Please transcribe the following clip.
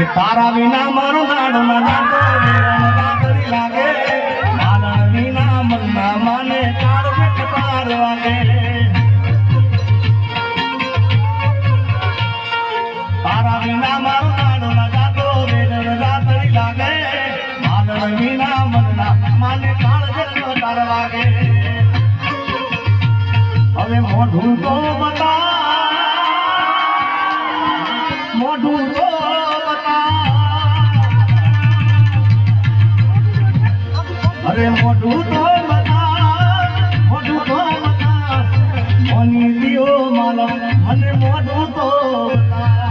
કે તારા વિના મારો દાડો ના જાતો રાતડી લાગે માલણ વિના મનના માને ચાર કટાર વાગે તારા વિના મારો દાડો ના જાતો રાતડી લાગે માલણ વિના મનના માને ચાર કટાર વાગે હવે મોઢું તો બતા મોઢું તો અરે મોઢું તો બતા મોની દિયો માલા મને મોઢું તો બતા